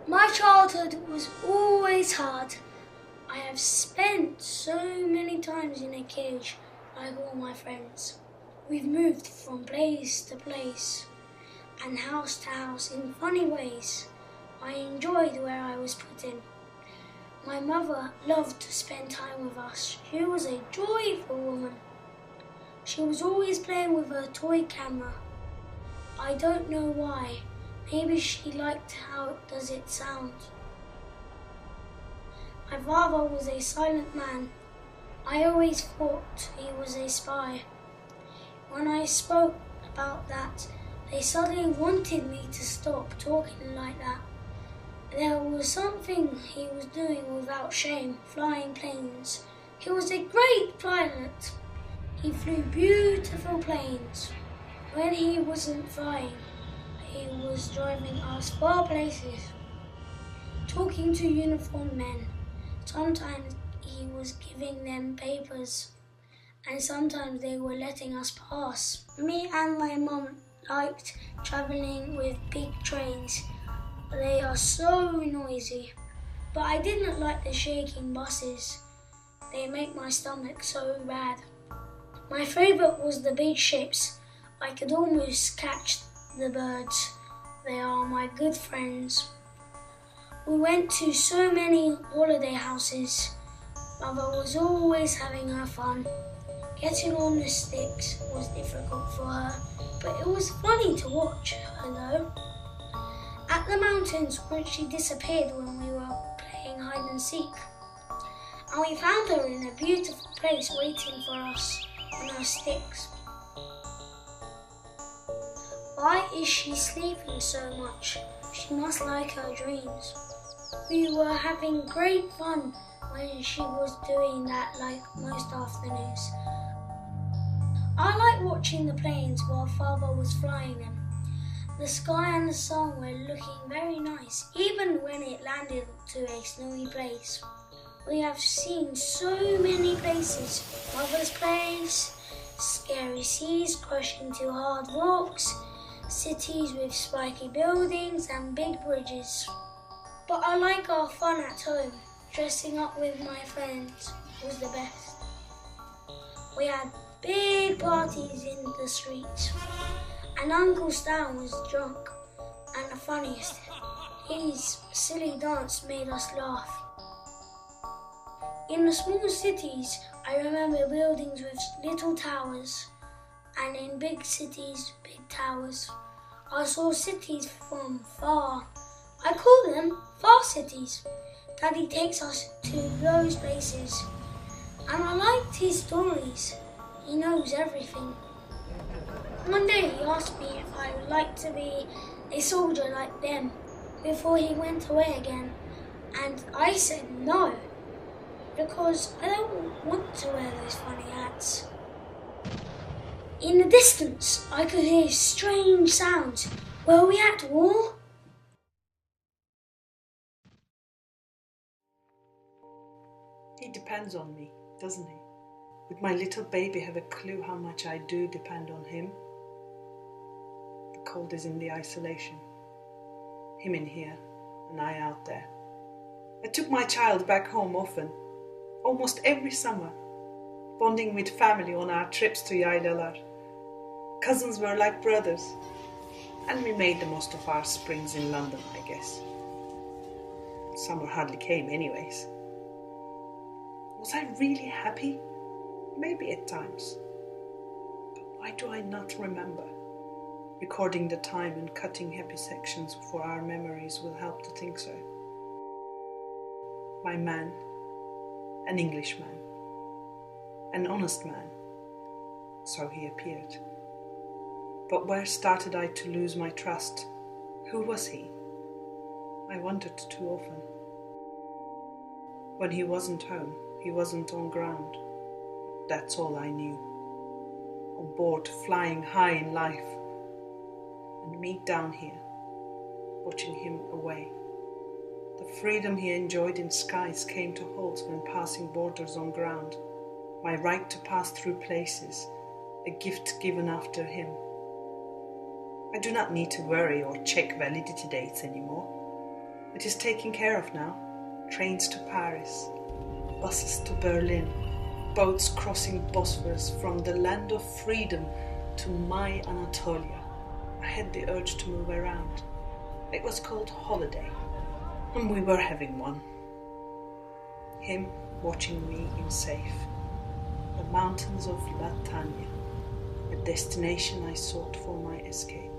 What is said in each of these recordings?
My childhood was always hard. I have spent so many times in a cage like all my friends. We've moved from place to place and house to house in funny ways. I enjoyed where I was put in. My mother loved to spend time with us. She was a joyful woman. She was always playing with her toy camera. I don't know why. Maybe she liked how does it sound. My father was a silent man. I always thought he was a spy. When I spoke about that, they suddenly wanted me to stop talking like that. There was something he was doing without shame, flying planes. He was a great pilot. He flew beautiful planes. When he wasn't flying, he was driving us far places, talking to uniformed men. Sometimes he was giving them papers, and sometimes they were letting us pass. Me and my mum liked travelling with big trains. They are so noisy, but I didn't like the shaking buses. They make my stomach so bad. My favourite was the big ships. I could almost catch the birds. They are my good friends. We went to so many holiday houses. Mother was always having her fun. Getting on the sticks was difficult for her, but it was funny to watch her though. At the mountains, once she disappeared when we were playing hide and seek. And we found her in a beautiful place waiting for us on her sticks. Why is she sleeping so much? She must like her dreams. We were having great fun when she was doing that like most afternoons. I liked watching the planes while Father was flying them. The sky and the sun were looking very nice, even when it landed to a snowy place. We have seen so many places. Mother's place, scary seas crashing into hard rocks, cities with spiky buildings and big bridges. But I like our fun at home. Dressing up with my friends was the best. We had big parties in the streets, and Uncle Stan was drunk, and the funniest, his silly dance made us laugh. In the small cities, I remember buildings with little towers, and in big cities, big towers. I saw cities from far. I call them far cities. Daddy takes us to those places, and I liked his stories. He knows everything. One day he asked me if I would like to be a soldier like them before he went away again, and I said no, because I don't want to wear those funny hats. In the distance, I could hear strange sounds. Were we at war? He depends on me, doesn't he? Would my little baby have a clue how much I do depend on him? The cold is in the isolation. Him in here, and I out there. I took my child back home often, almost every summer, bonding with family on our trips to Yvelines. Cousins were like brothers, and we made the most of our springs in London, I guess. Summer hardly came anyways. Was I really happy? Maybe at times. But why do I not remember? Recording the time and cutting happy sections for our memories will help to think so. My man, an Englishman, an honest man, so he appeared. But where started I to lose my trust? Who was he? I wondered too often. When he wasn't home, he wasn't on ground. That's all I knew. On board, flying high in life. And me down here, watching him away. The freedom he enjoyed in skies came to halt when passing borders on ground. My right to pass through places, a gift given after him. I do not need to worry or check validity dates anymore. It is taken care of now. Trains to Paris, buses to Berlin, boats crossing Bosphorus from the land of freedom to my Anatolia. I had the urge to move around. It was called holiday, and we were having one. Him watching me in safe. The mountains of Latania, a destination I sought for my escape.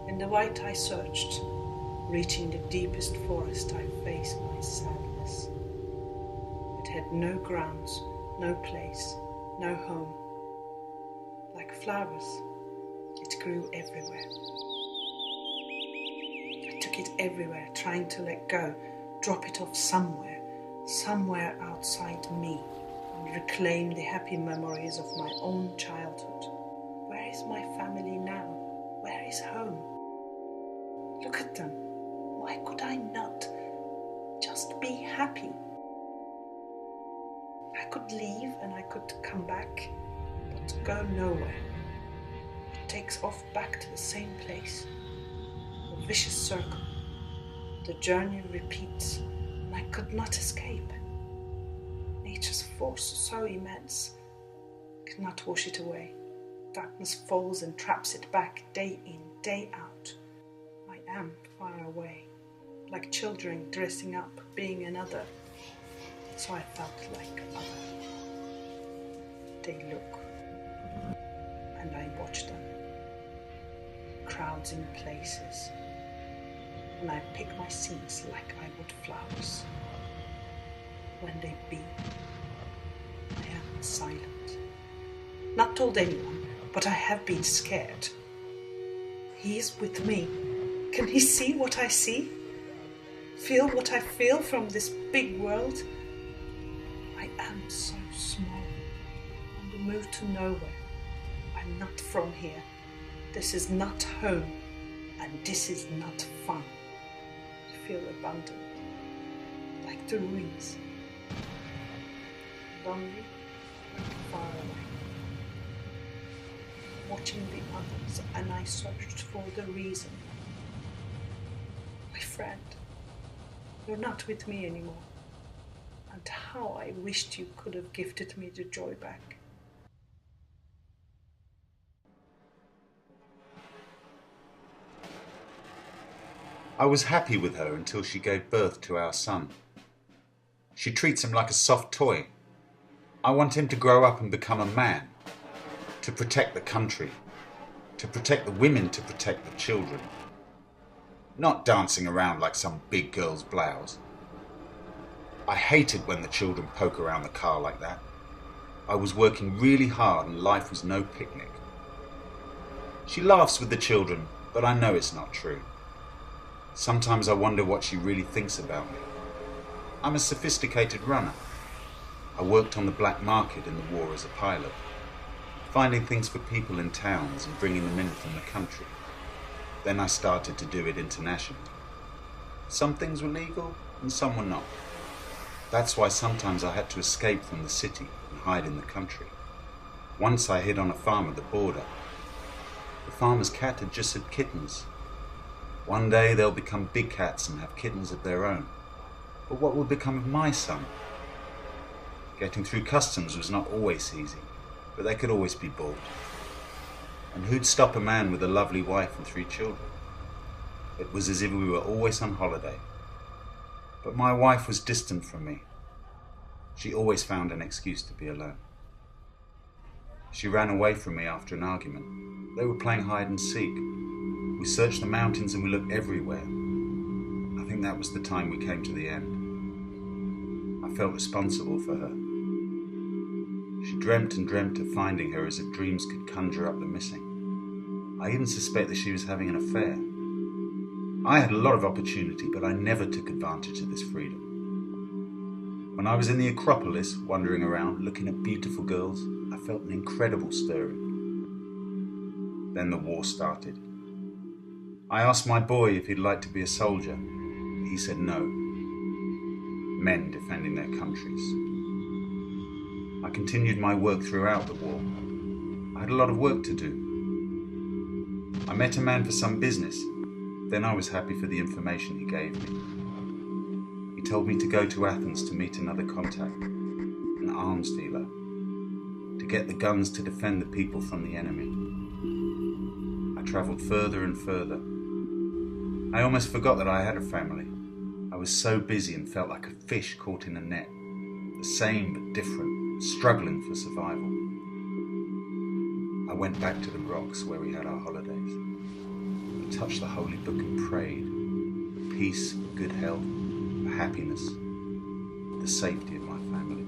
In the white I searched. Reaching the deepest forest, I faced my sadness. It had no grounds, no place, no home. Like flowers, it grew everywhere. I took it everywhere, trying to let go, drop it off somewhere outside me, and reclaim the happy memories of my own childhood. Where is my family now? Where is home? Look at them. Why could I not just be happy? I could leave and I could come back, but go nowhere. It takes off back to the same place. A vicious circle. The journey repeats, and I could not escape. Nature's force so immense cannot wash it away. Darkness falls and traps it back day in, day out. I am far away. Like children dressing up, being another. So I felt like other. They look, and I watch them. Crowds in places, and I pick my scenes like I would flowers. When they beam, I am silent. Not told anyone, but I have been scared. He is with me. Can he see what I see? Feel what I feel from this big world? I am so small, on the move to nowhere. I'm not from here. This is not home, and this is not fun. I feel abandoned, like the ruins. Lonely and far away. Watching the others, and I searched for the reason. My friend, you're not with me anymore, and how I wished you could have gifted me the joy back. I was happy with her until she gave birth to our son. She treats him like a soft toy. I want him to grow up and become a man, to protect the country, to protect the women, to protect the children. Not dancing around like some big girl's blouse. I hated when the children poke around the car like that. I was working really hard and life was no picnic. She laughs with the children, but I know it's not true. Sometimes I wonder what she really thinks about me. I'm a sophisticated runner. I worked on the black market in the war as a pilot, finding things for people in towns and bringing them in from the country. Then I started to do it internationally. Some things were legal and some were not. That's why sometimes I had to escape from the city and hide in the country. Once I hid on a farm at the border. The farmer's cat had just had kittens. One day they'll become big cats and have kittens of their own. But what will become of my son? Getting through customs was not always easy, but they could always be bought. And who'd stop a man with a lovely wife and 3 children? It was as if we were always on holiday. But my wife was distant from me. She always found an excuse to be alone. She ran away from me after an argument. They were playing hide and seek. We searched the mountains and we looked everywhere. I think that was the time we came to the end. I felt responsible for her. She dreamt and dreamt of finding her as if dreams could conjure up the missing. I even suspect that she was having an affair. I had a lot of opportunity, but I never took advantage of this freedom. When I was in the Acropolis, wandering around, looking at beautiful girls, I felt an incredible stirring. Then the war started. I asked my boy if he'd like to be a soldier. He said no. Men defending their countries. I continued my work throughout the war. I had a lot of work to do. I met a man for some business. Then I was happy for the information he gave me. He told me to go to Athens to meet another contact, an arms dealer, to get the guns to defend the people from the enemy. I travelled further and further. I almost forgot that I had a family. I was so busy and felt like a fish caught in a net, the same but different, struggling for survival. I went back to the rocks where we had our holidays. I touched the holy book and prayed for peace, for good health, for happiness, for the safety of my family.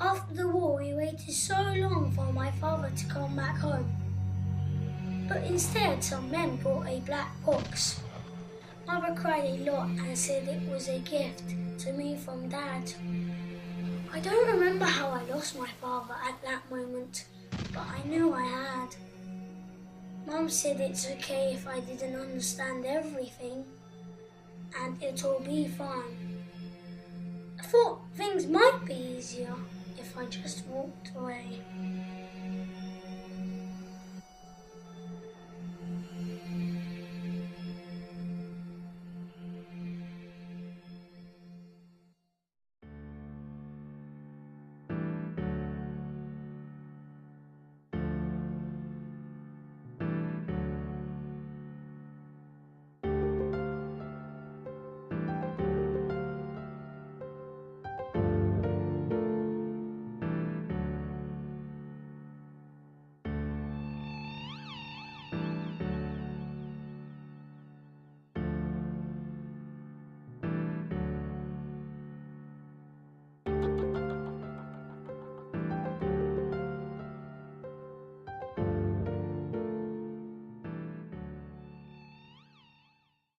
After the war, we waited so long for my father to come back home. But instead, some men brought a black box. Mother cried a lot and said it was a gift to me from Dad. I don't remember how I lost my father at that moment, but I knew I had. Mum said it's okay if I didn't understand everything, and it'll be fine. I thought things might be easier if I just walked away.